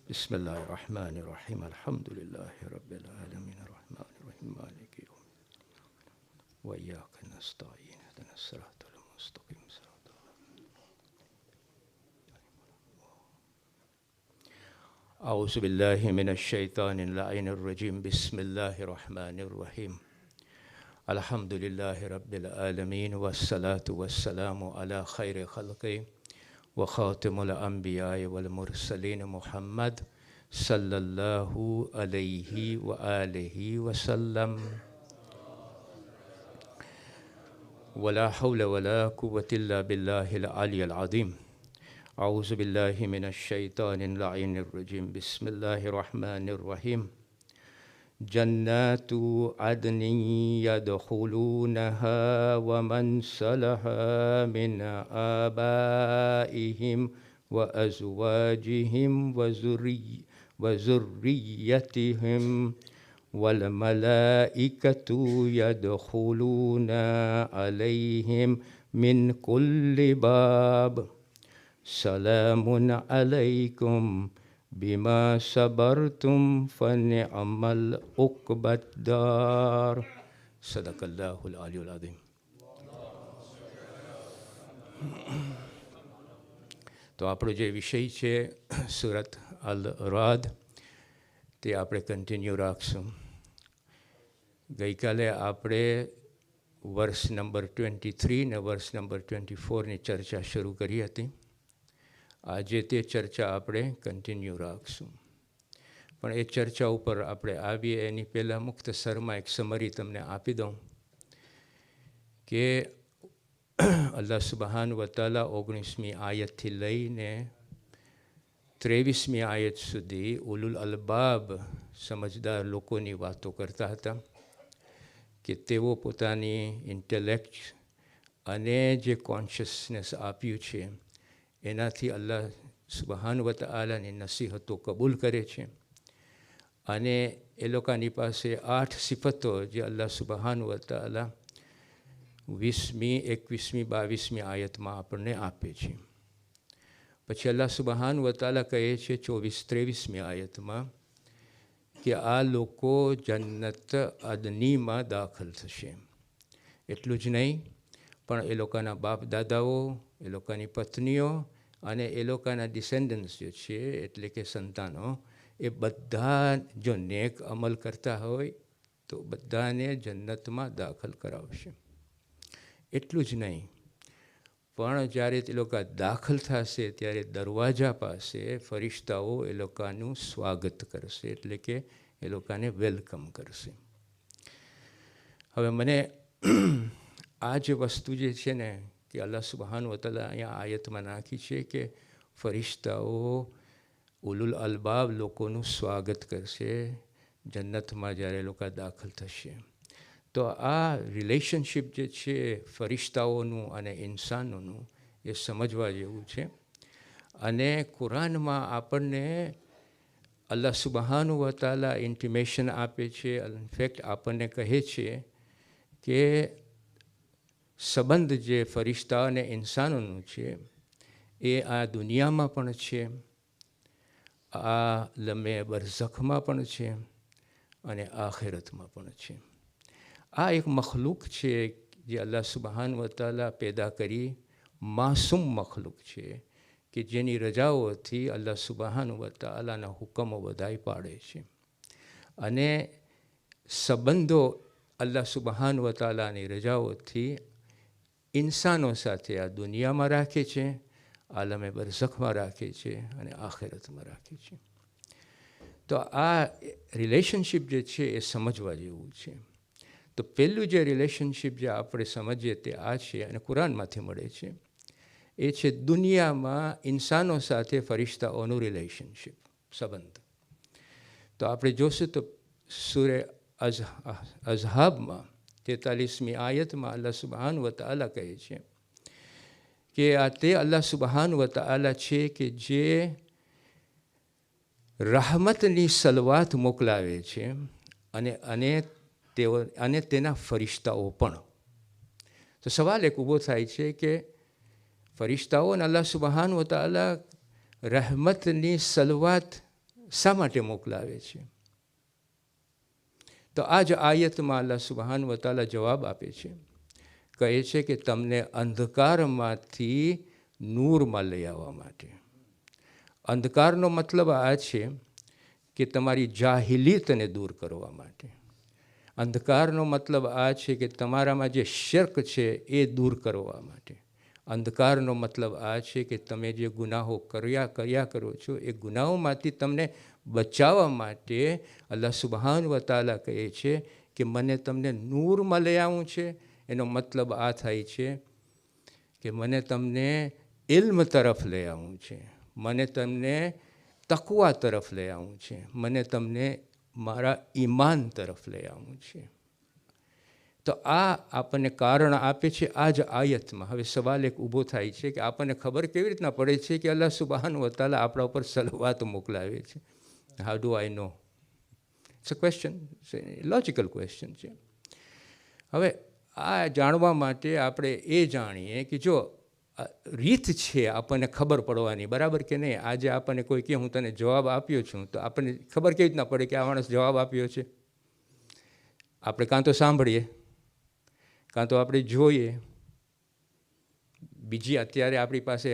बिस्मिल्लाहिर्रहमानिर्रहीम अल्हम्दुलिल्लाहि रब्बिल आलमीन अर्रहमानिर्रहीम मालिकि यौमिद्दीन व इय्याका नस्तईन इहदिनस सिरातल मुस्तक़ीम अऊज़ु बिल्लाहि मिनश शैतानिर लाइनिर रजीम बिस्मिल्लाहिर रहमानिर रहीम अल्हम्दुलिल्लाहि रब्बिल आलमीन वस्सलातु वस्सलामु अला खैरि खल्क़ि व ख़ातिमुल अंबिया वल मुरसलीन मुहम्मद सल्लल्लाहु अलैहि व आलिहि वसल्लम वला हौला वला कुव्वता इल्ला बिल्लाहिल अलिय्यिल अज़ीम अऊज़ु बिल्लाहि मिनश शैतानिर लाइनिर रजीम बिस्मिल्लाहिर रहमानिर रहीम जन्नातु अदनि यदखुलूनहा व मन सलहा मिन आबाइहिम व अज़वाजिहिम व ज़ुर्रिय्यतिहिम वल मलाइकतु यदखुलूना अलैहिम मिन कुल्लि बाब सलामुन अलैकुम बिमा सबरतुम फनिअमल उक़बद्दार सदक़ल्लाहुल अलियुल अज़ीम। तो આપણો જે વિષય છે સૂરત અલ રાદ તે આપણે કન્ટિન્યુ રાખશું. ગઈકાલે આપણે વર્ષ નંબર 23 ને વર્ષ નંબર 24ની ચર્ચા શરૂ કરી હતી. આજે તે ચર્ચા આપણે કન્ટિન્યુ રાખશું. પણ એ ચર્ચા ઉપર આપણે આવીએ એની પહેલાં મુખ્તસરમાં એક સમરી તમને આપી દઉં કે અલ્લાહ સુબહાન વતાલા 19મી આયતથી લઈને 23મી આયત સુધી ઉલુલ અલબાબ સમજદાર લોકોની વાતો કરતા હતા કે તેઓ પોતાની ઇન્ટેલેક્ટ અને જે કોન્શિયસનેસ આપ્યું છે એનાથી અલ્લાહ સુબહાન વતાલાની નસીહતો કબૂલ કરે છે અને એ લોકોની પાસે 8 સિફતો જે અલ્લાહ સુબહાન વતાલા 20મી 21મી 22મી આયતમાં આપણને આપે છે. પછી અલ્લાહ સુબહાન વતાલા કહે છે 24-23મી આયતમાં કે આ લોકો જન્નત અદનીમાં દાખલ થશે. એટલું જ નહીં પણ એ લોકોના બાપ દાદાઓ, એ લોકોની પત્નીઓ અને એ લોકોના ડિસેન્ડન્ટ્સ જે છે એટલે કે સંતાનો એ બધા જો નેક અમલ કરતા હોય તો બધાને જન્નતમાં દાખલ કરાવશે. એટલું જ નહીં પણ જ્યારે તે લોકો દાખલ થશે ત્યારે દરવાજા પાસે ફરિશ્તાઓ એ લોકોનું સ્વાગત કરશે એટલે કે એ લોકોને વેલકમ કરશે. હવે મને આ જે વસ્તુ જે છે ને કે અલ્લાહ સુબહાન વતાલા અહીંયા આયતમાં નાખી છે કે ફરિશ્તાઓ ઉલુલ અલબાબ લોકોનું સ્વાગત કરશે જન્નતમાં જ્યારે લોકો દાખલ થશે. તો આ રિલેશનશિપ જે છે ફરિશ્તાઓનું અને ઇન્સાનોનું એ સમજવા જેવું છે. અને કુરાનમાં આપણને અલ્લાહ સુબહાન વતાલા ઇન્ટિમેશન આપે છે, ઇનફેક્ટ આપણને કહે છે કે સંબંધ જે ફરિશ્તા અને ઇન્સાનોનું છે એ આ દુનિયામાં પણ છે, આ લમે બરઝખમાં પણ છે અને આખિરતમાં પણ છે. આ એક મખલુક છે જે અલ્લાહ સુબહાન વતાલા પેદા કરી માસૂમ મખલુક છે કે જેની રજાઓથી અલ્લાહ સુબહાન વતાલાના હુકમો બધાય પાડે છે અને સંબંધો અલ્લાહ સુબહાન વતાલાની રજાઓથી ઇન્સાનો સાથે આ દુનિયામાં રાખે છે, આલમે બરઝખમાં રાખે છે અને આખિરતમાં રાખે છે. તો આ રિલેશનશિપ જે છે એ સમજવા જેવું છે. તો પહેલું જે રિલેશનશિપ જે આપણે સમજીએ તે આ છે અને કુરાનમાંથી મળે છે એ છે દુનિયામાં ઇન્સાનો સાથે ફરિશ્તાઓનું રિલેશનશિપ સંબંધ. તો આપણે જોશું તો સૂરે અઝહાબમાં 43મી આયતમાં અલ્લાહ સુબહાન વતાલા કહે છે કે આ તે અલ્લાહ સુબહાન વતાલા છે કે જે રહમતની સલવાત મોકલાવે છે અને તેના ફરિશ્તાઓ પણ. તો સવાલ એક ઊભો થાય છે કે ફરિશ્તાઓ અને અલ્લાહ સુબહાન વતાલા रहमतनी सलवात શા માટે મોકલાવે છે? તો આ જ આયતમાં અલ્લાહ સુબહાન વ તઆલા જવાબ આપે છે, કહે છે કે તમને અંધકારમાંથી નૂરમાં લઈ આવવા માટે. અંધકારનો મતલબ આ છે કે તમારી જાહિલિયતને દૂર કરવા માટે. અંધકારનો મતલબ આ છે કે તમારામાં જે શિર્ક છે એ દૂર કરવા માટે. અંધકારનો મતલબ આ છે કે તમે જે ગુનાહો કર્યા કરો છો એ ગુનાહોમાંથી તમને બચાવવા માટે અલ્લાહ સુબહાન વ તઆલા કહે છે કે મને તમને નૂરમાં લઈ આવવું છે. એનો મતલબ આ થાય છે કે મને તમને ઇલ્મ તરફ લઈ આવવું છે, મને તમને તકવા તરફ લઈ આવવું છે, મને તમને મારા ઈમાન તરફ લઈ આવવું છે. તો આ આપણને કારણ આપે છે આ જ આયતમાં. હવે સવાલ એક ઊભો થાય છે કે આપણને ખબર કેવી રીતના પડે છે કે અલ્લાહ સુબહાન વ તઆલા આપણા ઉપર સલવાત મોકલાવે છે? How do I know? It's a question, logical question છે. હવે આ જાણવા માટે આપણે એ જાણીએ કે જો રીત છે આપણને ખબર પડવાની, બરાબર કે નહીં? આજે આપણને કોઈ કહે હું તને જવાબ આપ્યો છું, તો આપણને ખબર કેવી રીતના પડે કે આ માણસ જવાબ આપ્યો છે? આપણે કાં તો સાંભળીએ, કાં તો આપણે જોઈએ. બીજી અત્યારે આપણી પાસે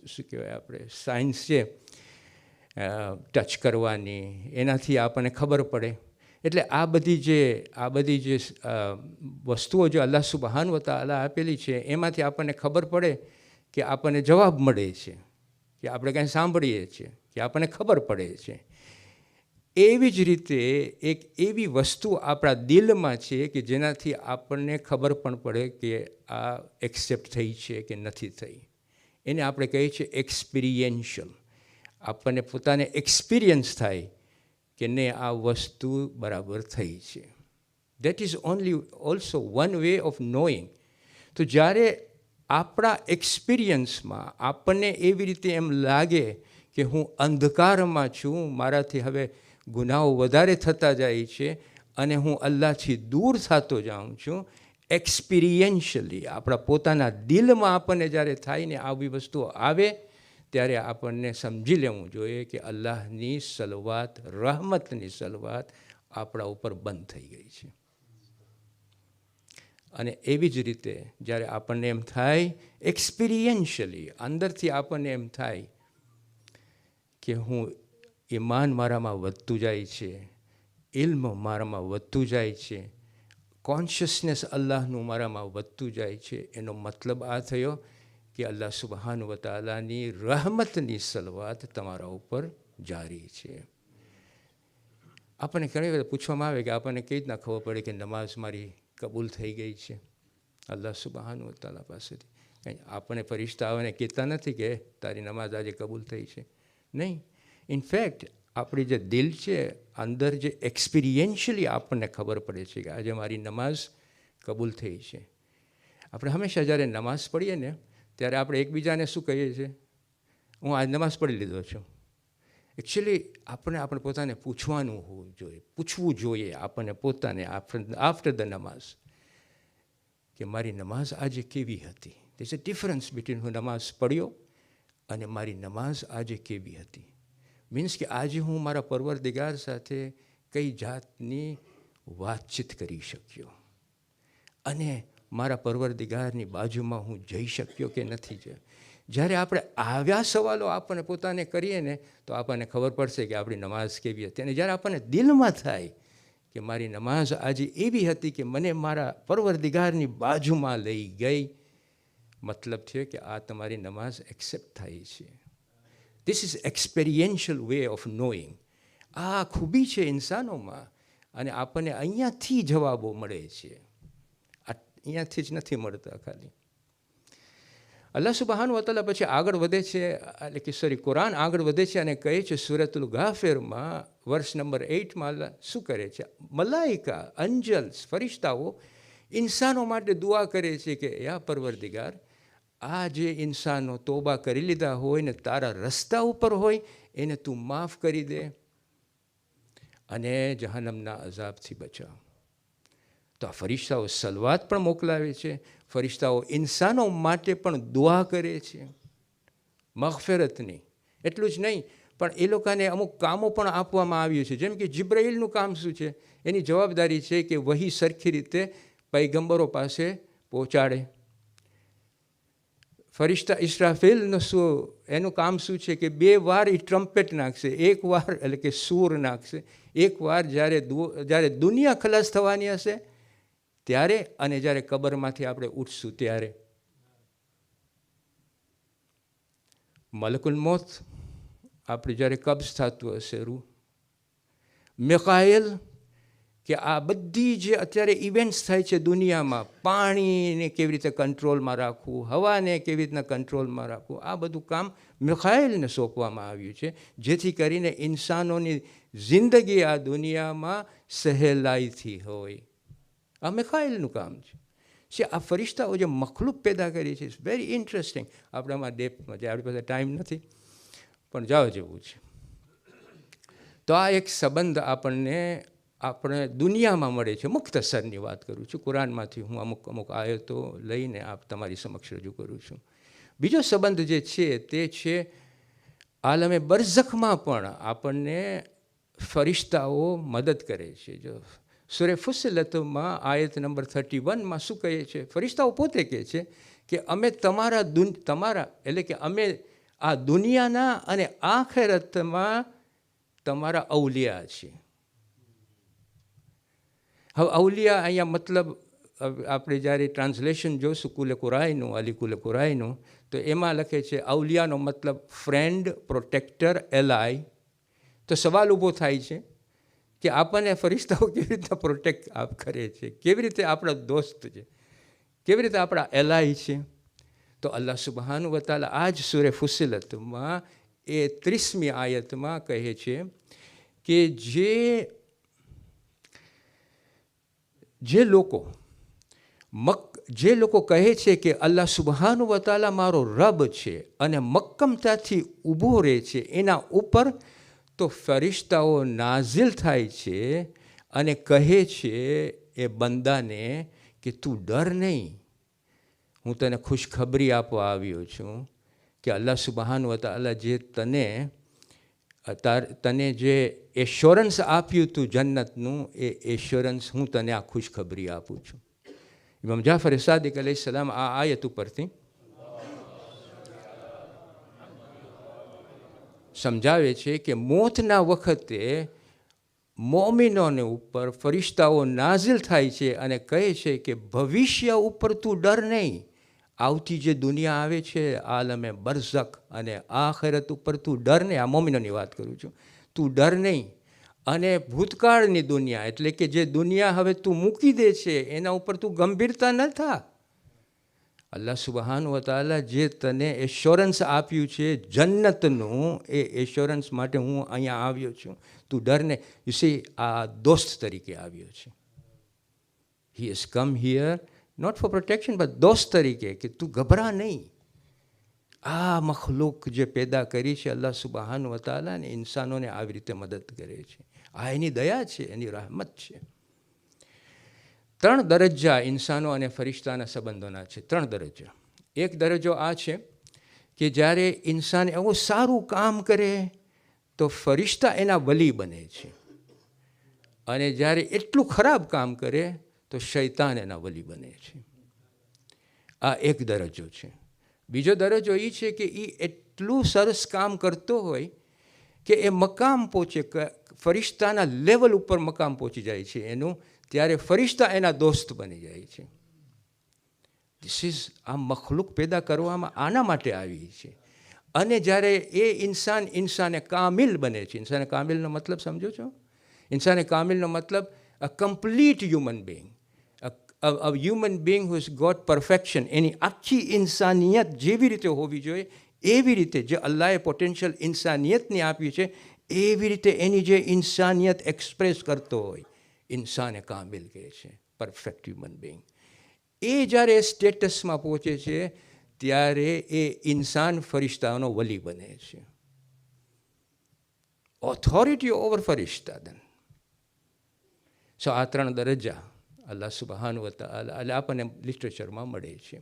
શું કહેવાય, આપણે સાયન્સ છે ટચ કરવાની, એનાથી આપણને ખબર પડે. એટલે આ બધી જે વસ્તુઓ જે અલ્લાહ સુબહાન વ તઆલા આપેલી છે એમાંથી આપણને ખબર પડે કે આપણને જવાબ મળે છે, કે આપણે કાંઈ સાંભળીએ છીએ, કે આપણને ખબર પડે છે. એવી જ રીતે એક એવી વસ્તુ આપણા દિલમાં છે કે જેનાથી આપણને ખબર પણ પડે કે આ એક્સેપ્ટ થઈ છે કે નથી થઈ. એને આપણે કહીએ છીએ એક્સપિરિયન્શિયલ. આપણને પોતાને એક્સપિરિયન્સ થાય કે નહીં આ વસ્તુ બરાબર થઈ છે. That is also one way of knowing. તો જ્યારે આપણા એક્સપિરિયન્સમાં આપણને એવી રીતે એમ લાગે કે હું અંધકારમાં છું, મારાથી હવે ગુનાહો વધારે થતા જાય છે અને હું અલ્લાહથી દૂર થતો જાઉં છું, એક્સપિરિયન્શિયલી આપણા પોતાના દિલમાં આપણને જ્યારે થાય ને આવી વસ્તુઓ આવે, ત્યારે આપણને સમજી લેવું જોઈએ કે અલ્લાહની સલવાત, રહમતની સલવાત આપણા ઉપર બંધ થઈ ગઈ છે. અને એવી જ રીતે જ્યારે આપણને એમ થાય એક્સપિરિયન્શિયલી, અંદરથી આપણને એમ થાય કે હું ઈમાન મારામાં વધતું જાય છે, ઇલ્મ મારામાં વધતું જાય છે, કોન્શિયસનેસ અલ્લાહનું મારામાં વધતું જાય છે, એનો મતલબ આ થયો કે અલ્લાહ સુબહાન વ તઆલાની રહમતની સલવાત તમારા ઉપર જારી છે. આપણને ઘણી વખત પૂછવામાં આવે કે આપણને કેવી રીતના ખબર પડે કે નમાઝ મારી કબૂલ થઈ ગઈ છે અલ્લાહ સુબહાન વ તઆલા પાસેથી? કંઈ આપણે ફરિશ્તાઓને કહેતા નથી કે તારી નમાઝ આજે કબૂલ થઈ છે, નહીં. ઇનફેક્ટ આપણી જે દિલ છે અંદર, જે એક્સપિરિયન્શિયલી આપણને ખબર પડે છે કે આજે મારી નમાઝ કબૂલ થઈ છે. આપણે હંમેશા જ્યારે નમાઝ પઢીએ ને ત્યારે આપણે એકબીજાને શું કહીએ છીએ? હું આજ નમાઝ પઢી લીધો છું. એકચ્યુઅલી આપણે પોતાને પૂછવું જોઈએ આપણને પોતાને આફ્ટર ધ નમાઝ કે મારી નમાઝ આજે કેવી હતી. There is a difference between હું નમાઝ પડ્યો અને મારી નમાઝ આજે કેવી હતી. મીન્સ કે આજે હું મારા પરવરદિગાર સાથે કઈ જાતની વાતચીત કરી શક્યો અને મારા પરવરદિગારની બાજુમાં હું જઈ શક્યો કે નથી જઈ. જ્યારે આપણે આવ્યા સવાલો આપણને પોતાને કરીએ ને તો આપણને ખબર પડશે કે આપણી નમાઝ કેવી હતી. અને જ્યારે આપણને દિલમાં થાય કે મારી નમાઝ આજે એવી હતી કે મને મારા પરવરદિગારની બાજુમાં લઈ ગઈ, મતલબ છે કે આ તમારી નમાઝ એક્સેપ્ટ થાય છે. This is experiential way of knowing. આ ખૂબી છે ઇન્સાનોમાં અને આપણને અહીંયાથી જવાબો મળે છે, અહીંયાથી જ નથી મળતા ખાલી. અલ્લાહ સુબહાન વ તઆલા પછી આગળ વધે છે, એટલે કે કુરાન આગળ વધે છે અને કહે છે સૂરતુલ ગાફિરમાં વર્ષ નંબર 8માં અલ્લાહ શું કરે છે? મલાઈકા, અંજલ્સ, ફરિશ્તાઓ ઇન્સાનો માટે દુઆ કરે છે કે યા પરવરદિગાર, આ જે ઇન્સાનો તોબા કરી લીધા હોય ને તારા રસ્તા ઉપર હોય એને તું માફ કરી દે અને જહન્નમના અઝાબથી બચાવ. તો આ ફરિશ્તાઓ સલવાત પણ મોકલાવે છે, ફરિશ્તાઓ ઇન્સાનો માટે પણ દુઆ કરે છે મગફિરતની. એટલું જ નહીં, પણ એ લોકોને અમુક કામો પણ આપવામાં આવ્યું છે. જેમ કે જિબ્રાઈલનું કામ શું છે? એની જવાબદારી છે કે વહી સરખી રીતે પૈગંબરો પાસે પહોંચાડે. ફરિશ્તા ઇસ્રાફીલનું એનું કામ શું છે? કે 2 વાર એ ટ્રમ્પેટ નાખશે. 1 વાર એટલે કે સૂર નાખશે, 1 વાર જ્યારે દુનિયા ખલાસ થવાની હશે ત્યારે, અને જ્યારે કબરમાંથી આપણે ઉઠશું ત્યારે. મલકુલ મોત, આપણે જ્યારે કબ્જ થતું હશે રૂહ. મિકાએલ, કે આ બધી જે અત્યારે ઇવેન્ટ્સ થાય છે દુનિયામાં, પાણીને કેવી રીતે કંટ્રોલમાં રાખવું, હવાને કેવી રીતના કંટ્રોલમાં રાખવું, આ બધું કામ મિકાએલને સોંપવામાં આવ્યું છે, જેથી કરીને ઇન્સાનોની જિંદગી આ દુનિયામાં સહેલાઈથી હોય. આ મિકાએલનું કામ છે. આ ફરિશ્તાઓ જે મખલુક પેદા કરી છે, ઇટ્સ વેરી ઇન્ટરેસ્ટિંગ. આપણે આમાં ડેપ્થમાં જાય, આપણી પાસે ટાઈમ નથી, પણ જાવ જેવું છે. તો આ એક સંબંધ આપણે દુનિયામાં મળે છે. મુખ્તસરની વાત કરું છું, કુરાનમાંથી હું અમુક આયતો લઈને તમારી સમક્ષ રજૂ કરું છું. બીજો સંબંધ જે છે તે છે આલમે બરઝખમાં પણ આપણને ફરિશ્તાઓ મદદ કરે છે. જો સૂરે ફુસ્સિલતમાં આયત નંબર 31માં શું કહે છે? ફરિશ્તાઓ પોતે કહે છે કે અમે તમારા એટલે કે અમે આ દુનિયાના અને આખિરતમાં તમારા અવલિયા છીએ. હવે અવલિયા અહીંયા મતલબ આપણે જ્યારે ટ્રાન્સલેશન જોઈશું કુલે કુરાઈનું, અલી કુલે કુરાઈનું, તો એમાં લખે છે અવલિયાનો મતલબ ફ્રેન્ડ, પ્રોટેક્ટર, એલાય. તો સવાલ ઊભો થાય છે કે આપણને ફરિશ્તાઓ કેવી રીતે પ્રોટેક્ટ કરે છે, કેવી રીતે આપણા દોસ્ત છે, કેવી રીતે આપણા એલાય છે? તો અલ્લાહ સુબહાનહુ વ તઆલા આ જ સૂરે ફુસ્સિલતમાં એ 30મી આયતમાં કહે છે કે જે લોકો કહે છે કે અલ્લાહ સુબહાનહુ વ તઆલા મારો રબ છે અને મક્કમતાથી ઊભો રહે છે એના ઉપર, તો ફરિશ્તાઓ નાઝિલ થાય છે અને કહે છે એ બંદાને કે તું ડર નહીં, હું તને ખુશખબરી આપવા આવ્યો છું કે અલ્લાહ સુબહાનહુ વ તઆલા જે તને જે એશ્યોરન્સ આપ્યું હતું જન્નતનું, એ એશ્યોરન્સ હું તને આ ખુશખબરી આપું છું. ઇમામ જાફર સાદિક અલૈહિસ્સલામ આ આયત ઉપરથી સમજાવે છે કે મોતના વખતે મોમિનોને ઉપર ફરિશ્તાઓ નાઝિલ થાય છે અને કહે છે કે ભવિષ્ય ઉપર તું ડર નહીં, આવતી જે દુનિયા આવે છે આલમે બરઝખ અને આખિરત ઉપર તું ડર નહીં. આ મોમિનોની વાત કરું છું. તું ડર નહીં. અને ભૂતકાળની દુનિયા એટલે કે જે દુનિયા હવે તું મૂકી દે છે એના ઉપર તું ગંભીરતા ન થા. અલ્લાહ સુબહાનહુ વ તઆલા જે તને એશ્યોરન્સ આપ્યું છે જન્નતનું, એ એશ્યોરન્સ માટે હું અહીંયા આવ્યો છું, તું ડર નહીં. યુ સી, આ દોસ્ત તરીકે આવ્યો છે. He has come here not for protection but દોસ્ત તરીકે, કે તું ગભરા નહીં. આ મખલુક જે પેદા કરી છે અલ્લાહ સુબહાનહુ વ તઆલા ને ઇન્સાનોને આવી રીતે મદદ કરે છે. આ એની દયા છે, એની રહેમત છે. 3 દરજ્જા ઇન્સાનો અને ફરિશ્તાના સંબંધોના છે. 3 દરજ્જા. એક દરજ્જો આ છે કે જ્યારે ઇન્સાન એવું સારું કામ કરે તો ફરિશ્તા એના વલી બને છે, અને જ્યારે એટલું ખરાબ કામ કરે તો શૈતાન એના વલી બને છે. આ એક દરજ્જો છે. બીજો દરજ્જો એ છે કે એ એટલું સરસ કામ કરતો હોય કે એ મકામ પહોંચે, ફરિશ્તાના લેવલ ઉપર મકામ પહોંચી જાય છે એનું, ત્યારે ફરિશ્તા એના દોસ્ત બની જાય છે. આ મખલુક પેદા કરવામાં આના માટે આવી છે. અને જ્યારે એ ઇન્સાને કામિલ બને છે, ઇન્સાને કામિલનો મતલબ સમજો છો? ઇન્સાને કામિલનો મતલબ અ complete human being, a human being who has got perfection. એની આખી ઇન્સાનિયત જેવી રીતે હોવી જોઈએ એવી રીતે જે અલ્લાહે પોટેન્શિયલ ઇન્સાનિયતની આપી છે એવી રીતે એની જે ઇન્સાનિયત એક્સપ્રેસ કરતો હોય, ઇન્સાને કામિલ કહે છે, પરફેક્ટ હ્યુમન બિંગ. એ જ્યારે સ્ટેટસમાં પહોંચે છે ત્યારે એ ઇન્સાન ફરિશ્તાનો વલી બને છે. Authority over ફરિશ્તા. સો આ 3 દરજ્જા અલ્લાહ સુબહાનહુ વ તઆલા એટલે આપણને લિટરેચરમાં મળે છે.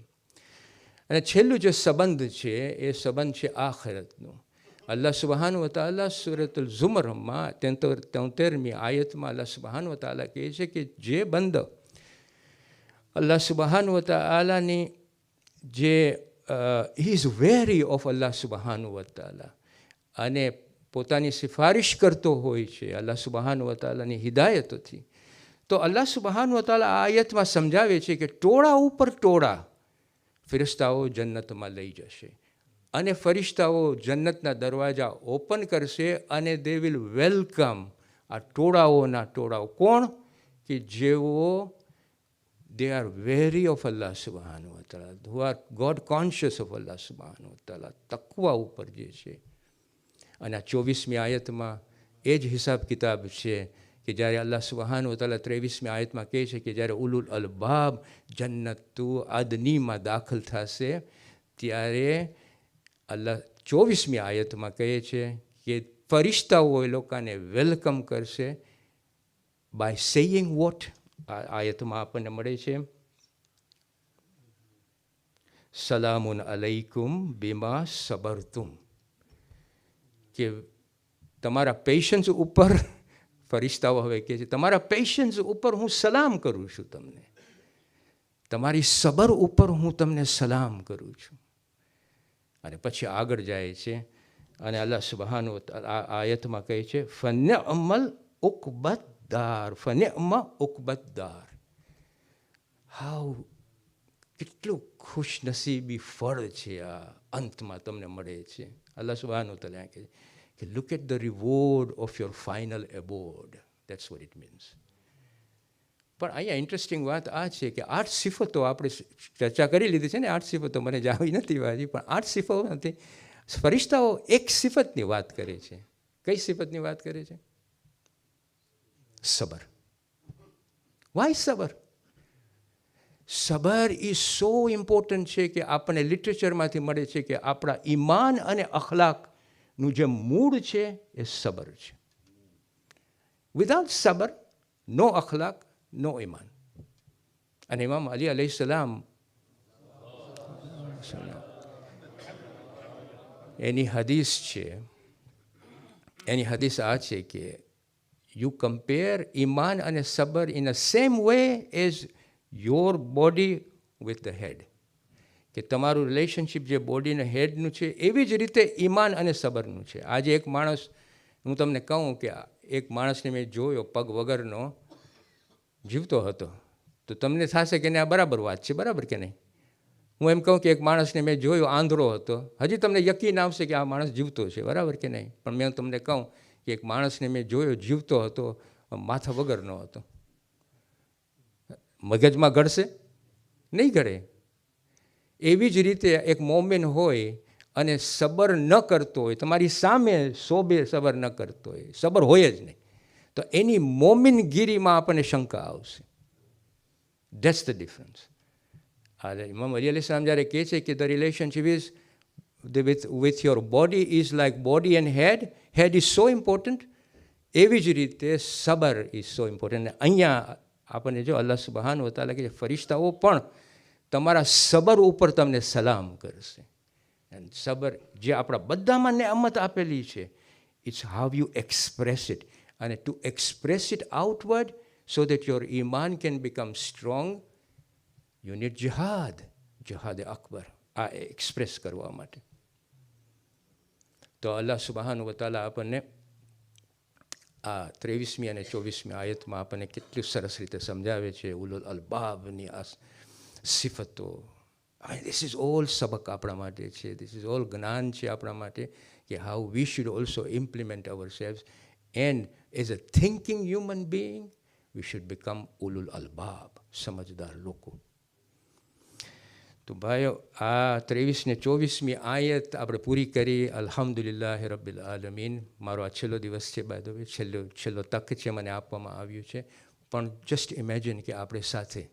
અને છેલ્લું જે સંબંધ છે એ સંબંધ છે આખિરતનો. અલ્લાહ સુબહાન વ તઆલા સૂરતુલ ઝુમરમાં 73મી આયતમાં અલ્લાહ સુબહાન વ તઆલા કહે છે કે જે બંદો અલ્લાહ સુબહાન વ તઆલાની જે હી ઇઝ વેરી ઓફ અલ્લાહ સુબહાન વ તઆલા અને પોતાની સિફારિશ કરતો હોય છે અલ્લાહ સુબહાન વ તઆલાની હિદાયતોથી, તો અલ્લાહ સુબહાન વ તઆલા આ આયતમાં સમજાવે છે કે ટોળા ઉપર ટોળા ફિરિશ્તાઓ જન્નતમાં લઈ જશે અને ફરિશ્તાઓ જન્નતના દરવાજા ઓપન કરશે અને દે વિલ વેલકમ આ ટોળાઓના ટોળાઓ. કોણ? કે જેઓ they are wary of Allah સુબહાનહુ વ તઆલા, who are God conscious of Allah સુબહાનહુ વ તઆલા, તકવા ઉપર જે છે. અને આ 24મી આયતમાં એ જ હિસાબ કિતાબ છે કે જ્યારે અલ્લાહ સુબહાનહુ વ તઆલા 23મી આયતમાં કહે છે કે જ્યારે ઉલુલ અલબાબ જન્નતુ અદનીમાં દાખલ થશે, ત્યારે અલ્લાહ 24મી આયતમાં કહે છે કે ફરિશ્તાઓ એ લોકોને વેલકમ કરશે બાય સેઇંગ વોટ. આ આયતમાં આપણને મળે છે સલામુન અલૈકુમ બિમા સબરતુમ, કે તમારા પેશન્સ ઉપર ફરિશ્તાઓ હવે કહે છે તમારા પેશન્સ ઉપર હું સલામ કરું છું, તમને તમારી સબર ઉપર હું તમને સલામ કરું છું. અને પછી આગળ જાય છે અને અલ્લાહ સુબહાનહુ વ તઆલા આ આયતમાં કહે છે ફનિઅમલ ઉકબતદાર, ફનિઅમા ઉકબતદાર. હાઉ, કેટલું ખુશનસીબી ફળ છે આ અંતમાં તમને મળે છે. અલ્લાહ સુબહાનહુ વ તઆલા કહે છે કે look at the reward of your final abode, that's what it means. પણ અહીંયા ઇન્ટરેસ્ટિંગ વાત આ છે કે 8 સિફતો આપણે ચર્ચા કરી લીધી છે ને, 8 સિફતો મને જાવી નથી વાજી, પણ 8 સિફતો નથી. ફરિશ્તાઓ એક સિફતની વાત કરે છે. કઈ સિફતની વાત કરે છે? સબર. વાય સબર? સબર ઇઝ સો ઇમ્પોર્ટન્ટ છે કે આપણને લિટરેચરમાંથી મળે છે કે આપણા ઈમાન અને અખલાકનું જે મૂળ છે એ સબર છે. વિધાઉટ સબર, નો અખલાક, નો ઈમાન. અને ઇમામ અલી અલૈહિસ્સલામ એની હદીસ છે, એની હદીસ આ છે કે યુ કમ્પેર ઈમાન અને સબર in a same way as your body with the head, કે તમારું રિલેશનશિપ જે બોડીને હેડનું છે એવી જ રીતે ઈમાન અને સબરનું છે. આજે એક માણસ, હું તમને કહું કે એક માણસને મેં જોયો પગ વગરનો જીવતો હતો, તો તમને થશે કે આ બરાબર વાત છે, બરાબર કે નહીં? હું એમ કહું કે એક માણસને મેં જોયો આંધળો હતો, હજી તમને યકીન આવશે કે આ માણસ જીવતો છે, બરાબર કે નહીં? પણ મેં તમને કહું કે એક માણસને મેં જોયો જીવતો હતો, માથા વગરનો હતો, મગજમાં ઘડશે? નહીં ઘડે. એવી જ રીતે એક મોમેન હોય અને સબર ન કરતો હોય, તમારી સામે સોબે સબર ન કરતો હોય, સબર હોય જ નહીં, તો એની મોમિનગીરીમાં આપણને શંકા આવશે. That's the difference. ઇમામ અલી અલૈહિસ્સલામ જ્યારે કહે છે કે the relationship is with your body is like body and head, head is so important, એવી જ રીતે સબર ઇઝ સો ઇમ્પોર્ટન્ટ. અહીંયા આપણને જો અલ્લાહ સુબહાનહુ વ તઆલા કે ફરિશ્તાઓ પણ તમારા સબર ઉપર તમને સલામ કરશે. એન્ડ સબર જે આપણા બધામાં નેમત આપેલી છે, it's how you express it. અને to express it outward so that your ઈમાન can become strong, you need જિહાદ, જિહાદ અકબર, આ એક્સપ્રેસ કરવા માટે. તો અલ્લાહ સુબહાનહુ વ તઆલા આપણને આ 23મી અને 24મી આયતમાં આપણને કેટલું સરસ રીતે સમજાવે છે ઉલુલ અલબાબની આ સિફતો. ધીસ ઇઝ ઓલ સબક આપણા માટે છે, ધીસ ઇઝ ઓલ જ્ઞાન છે આપણા માટે કે how we should also implement ourselves, and as a thinking human being we should become ઉલુલ અલબાબ, સમજદાર લોકો. તો ભાઈઓ, આ 23 ને 24મી આયત આપણે પૂરી કરી. અલ્હમ્દુલિલ્લાહ રબ્બિલ આલમીન. મારો આ છેલ્લો દિવસ છે, બાય ધ વે, છેલ્લો તક છે મને આપવામાં આવ્યું છે. પણ જસ્ટ ઇમેજિન કે આપણે સાથે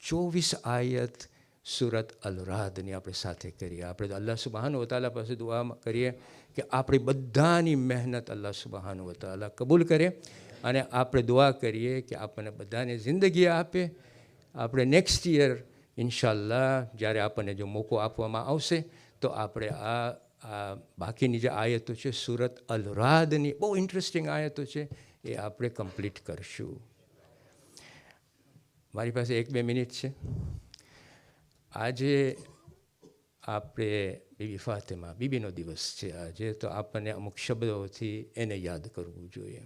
24 આયત સુરત અલ રાદની આપણે સાથે કરીએ. આપણે અલ્લાહ સુબહાનહુ વ તઆલા પાસે દુઆ કરીએ કે આપણી બધાની મહેનત અલ્લાહ સુબહાનહુ વ તઆલા કબૂલ કરે, અને આપણે દુઆ કરીએ કે આપણને બધાને જિંદગી આપે. આપણે નેક્સ્ટ યર ઇન્શાલ્લાહ જ્યારે આપણને જો મોકો આપવામાં આવશે તો આપણે આ આ બાકીની જે આયતો છે સુરત અલ રાદની બહુ ઇન્ટરેસ્ટિંગ આયતો છે, એ આપણે કમ્પ્લીટ કરશું. મારી પાસે 1-2 મિનિટ છે. આજે આપણે બીબી ફાતિમા બીબીનો દિવસ છે આજે, તો આપણને અમુક શબ્દોથી એને યાદ કરવું જોઈએ.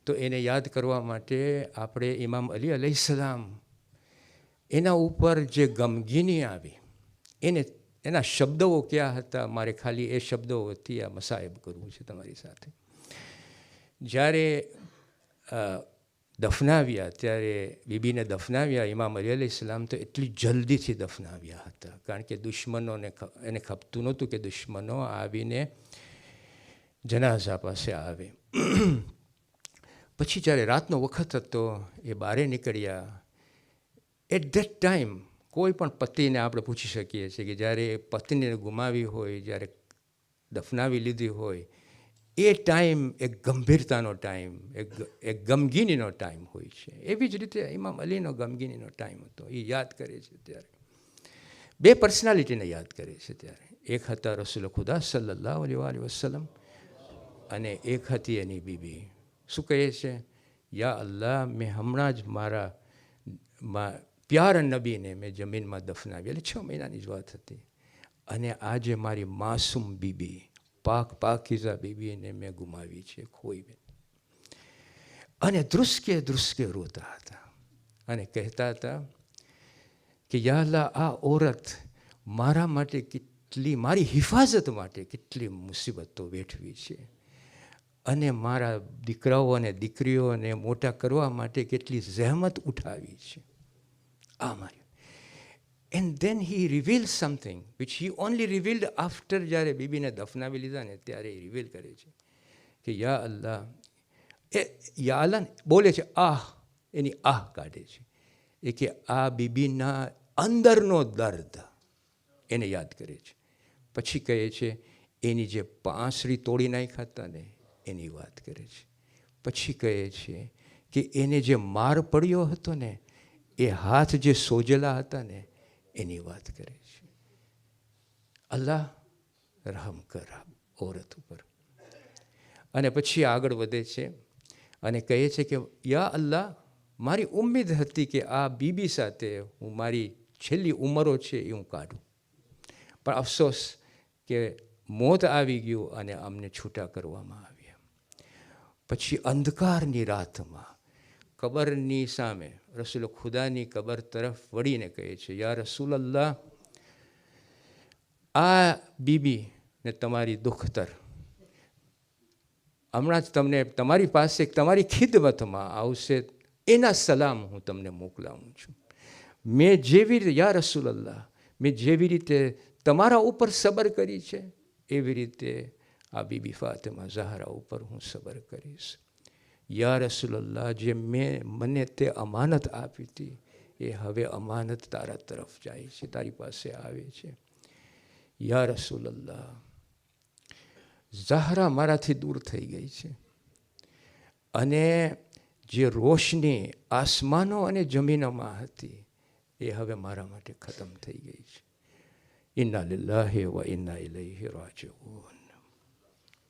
તો એને યાદ કરવા માટે આપણે ઇમામ અલી અલૈહિસ્સલામ એના ઉપર જે ગમગીની આવી એના શબ્દો કયા હતા, મારે ખાલી એ શબ્દોથી આ મસાયબ કરવું છે તમારી સાથે. જ્યારે દફનાવ્યા ત્યારે બીબીને દફનાવ્યા ઇમામ અલી અલૈહિસ્સલામ તો એટલી જલ્દીથી દફનાવ્યા હતા, કારણ કે દુશ્મનોને એને ખપતું નહોતું કે દુશ્મનો આવીને જનાઝા પાસે આવે. પછી જ્યારે રાતનો વખત હતો એ બહારે નીકળ્યા. એટ ધેટ ટાઈમ કોઈ પણ પતિને આપણે પૂછી શકીએ છીએ કે જ્યારે પત્નીને ગુમાવી હોય, જ્યારે દફનાવી લીધી હોય, એ ટાઈમ એક ગંભીરતાનો ટાઈમ, એક ગમગીનીનો ટાઈમ હોય છે. એવી જ રીતે ઇમામ અલીનો ગમગીનીનો ટાઈમ હતો. એ યાદ કરે છે ત્યારે 2 પર્સનાલિટીને યાદ કરે છે ત્યારે. એક હતા રસૂલ ખુદા સલ્લલ્લાહુ અલૈહિ વસલ્લમ અને એક હતી એની બીબી. શું કહે છે? યા અલ્લાહ, મેં હમણાં જ મારા પ્યારા નબીને મેં જમીનમાં દફનાવી, એટલે 6 મહિનાની જ વાત હતી. અને આજે મારી માસૂમ બીબી, પાકીઝા બીબીને મેં ગુમાવી છે, ખોઈ. અને ધ્રુસકે રોતા હતા અને કહેતા હતા કે યા અલ્લાહ, આ ઓરત મારા માટે મારી હિફાજત માટે કેટલી મુસીબતો વેઠવી છે, અને મારા દીકરાઓ અને દીકરીઓને મોટા કરવા માટે કેટલી જહેમત ઉઠાવી છે. આ મારી. And then he reveal something which he only revealed after, જ્યારે બીબીને દફનાવી લીધા ને ત્યારે એ રિવીલ કરે છે કે યા અલ્લાહ, યા અલ્લાહ બોલે છે, એની કાઢે છે. એ કે આ બીબીના અંદરનો દર્દ એને યાદ કરે છે. પછી કહે છે એની જે પાંસળી તોડી નાખ્યા હતા ને એની વાત કરે છે. પછી કહે છે કે એને જે માર પડ્યો હતો ને, એ હાથ જે સોજેલા હતા ને એની વાત કરે છે. અલ્લાહ રહમ કર ઓરત ઉપર. અને પછી આગળ વધે છે અને કહે છે કે યા અલ્લાહ, મારી ઉમ્મીદ હતી કે આ બીબી સાથે હું મારી છેલ્લી ઉંમરો છે એ હું કાઢું, પણ અફસોસ કે મોત આવી ગયું અને અમને છૂટા કરવામાં આવ્યા. પછી અંધકારની રાતમાં કબરની સામે રસૂલ ખુદાની કબર તરફ વળીને કહે છે, યા રસૂલ અલ્લાહ, આ બીબીને તમારી દુઃખતર હમણાં જ તમને તમારી પાસે તમારી ખિદમતમાં આવશે, એના સલામ હું તમને મોકલાવું છું. મેં જેવી રીતે યા રસૂલ અલ્લાહ, મેં જેવી રીતે તમારા ઉપર સબર કરી છે, એવી રીતે આ બીબી ફાતિમા ઝહરા ઉપર હું સબર કરીશ. યા રસૂલ અલ્લાહ, જે મને તે અમાનત આપી હતી એ હવે અમાનત તારા તરફ જાય છે, તારી પાસે આવે છે. યા રસૂલ અલ્લાહ, ઝહરા મારાથી દૂર થઈ ગઈ છે, અને જે રોશની આસમાનો અને જમીનોમાં હતી એ હવે મારા માટે ખતમ થઈ ગઈ છે. ઇન્ના લિલ્લાહિ વ ઇન્ના ઇલૈહિ રાજિઉન.